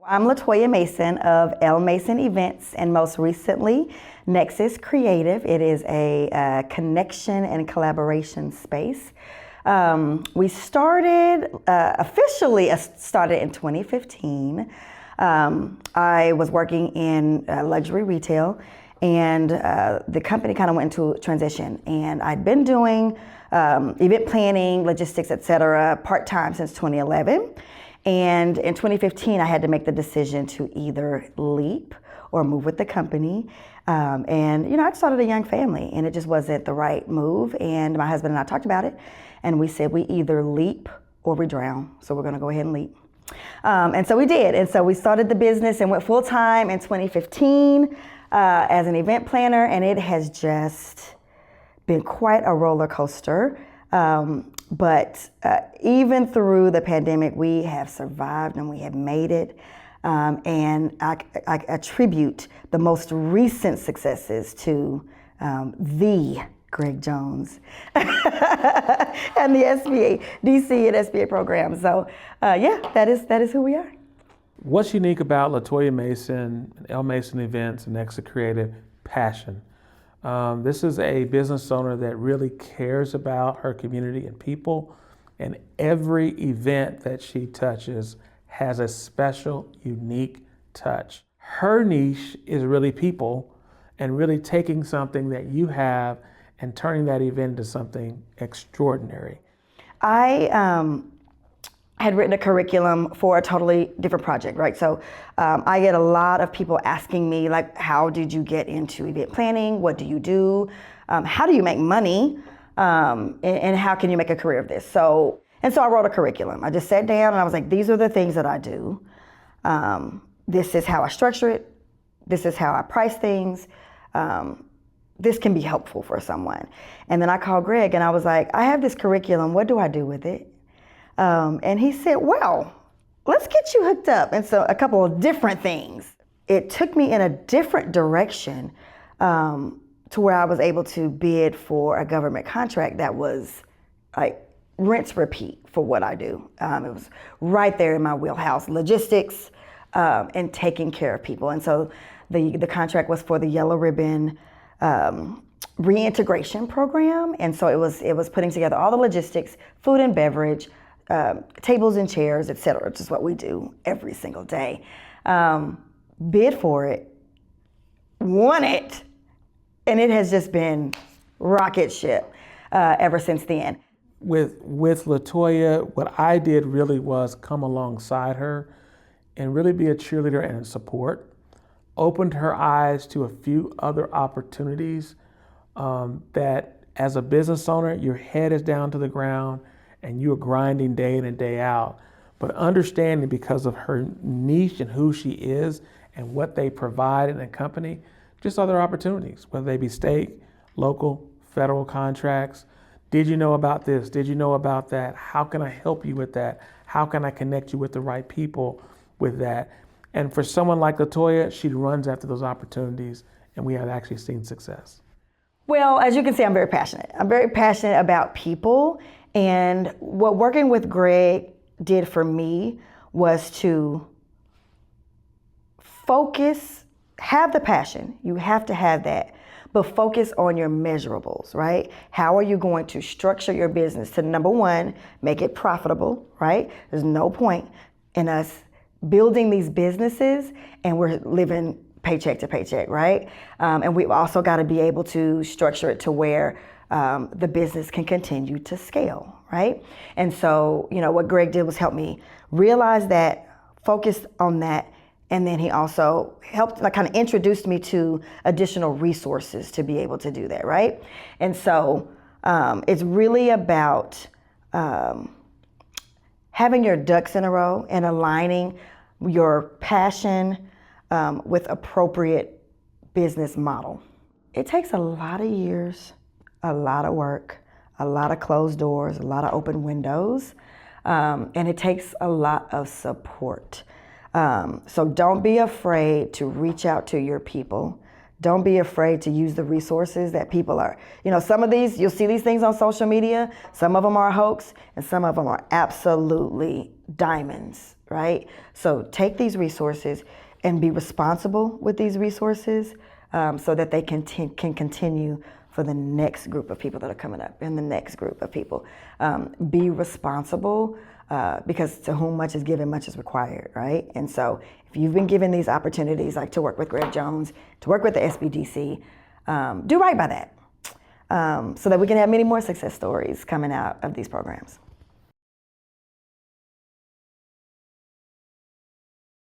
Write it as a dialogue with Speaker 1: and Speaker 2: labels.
Speaker 1: I'm LaToya Mason of LMason Events, and most recently, Nexus Creative. It is a connection and collaboration space. We officially started in 2015. I was working in luxury retail, and the company kind of went into transition. And I'd been doing event planning, logistics, et cetera, part-time since 2011. And in 2015, I had to make the decision to either leap or move with the company. And I started a young family, and it just wasn't the right move. And my husband and I talked about it, and we said we either leap or we drown. So we're gonna go ahead and leap. And so we did. And so we started the business and went full time in 2015 as an event planner, and it has just been quite a roller coaster. But even through the pandemic, we have survived and we have made it. And I attribute the most recent successes to the Greg Jones and the SBA, DC and SBA program. So that is who we are.
Speaker 2: What's unique about LaToya Mason, LMason Events, and Nexus Creative? Passion. This is a business owner that really cares about her community and people, and every event that she touches has a special, unique touch. Her niche is really people, and really taking something that you have and turning that event into something extraordinary.
Speaker 1: I had written a curriculum for a totally different project, right? So I get a lot of people asking me, like, how did you get into event planning? What do you do? How do you make money? And how can you make a career of this? So I wrote a curriculum. I just sat down and I was like, these are the things that I do. This is how I structure it. This is how I price things. This can be helpful for someone. And then I called Greg and I was like, I have this curriculum. What do I do with it? And he said, well, let's get you hooked up. And so a couple of different things. It took me in a different direction to where I was able to bid for a government contract that was like rinse repeat for what I do. It was right there in my wheelhouse, logistics and taking care of people. And so the contract was for the Yellow Ribbon reintegration program. And so it was putting together all the logistics, food and beverage, tables and chairs, et cetera, which is what we do every single day. Bid for it, won it, and it has just been rocket ship ever since then.
Speaker 2: With LaToya, what I did really was come alongside her and really be a cheerleader and support. Opened her eyes to a few other opportunities that as a business owner, your head is down to the ground and you are grinding day in and day out. But understanding, because of her niche and who she is and what they provide in a company, just other opportunities, whether they be state, local, federal contracts. Did you know about this? Did you know about that? How can I help you with that? How can I connect you with the right people with that? And for someone like LaToya, she runs after those opportunities, and we have actually seen success.
Speaker 1: Well, as you can see, I'm very passionate. I'm very passionate about people. And what working with Greg did for me was to focus, have the passion. You have to have that, but focus on your measurables, right? How are you going to structure your business to, number one, make it profitable, right? There's no point in us building these businesses and we're living paycheck to paycheck, right? And we've also got to be able to structure it to where the business can continue to scale, right? And so, what Greg did was help me realize that, focus on that, and then he also helped, kind of introduced me to additional resources to be able to do that, right? And so it's really about having your ducks in a row and aligning your passion with appropriate business model. It takes a lot of years, a lot of work, a lot of closed doors, a lot of open windows, and it takes a lot of support. So don't be afraid to reach out to your people. Don't be afraid to use the resources that people are. Some of these, you'll see these things on social media. Some of them are a hoax, and some of them are absolutely diamonds, right? So take these resources and be responsible with these resources so that they can continue for the next group of people that are coming up and the next group of people. Be responsible because to whom much is given, much is required, right? And so if you've been given these opportunities, like to work with Greg Jones, to work with the SBDC, do right by that so that we can have many more success stories coming out of these programs.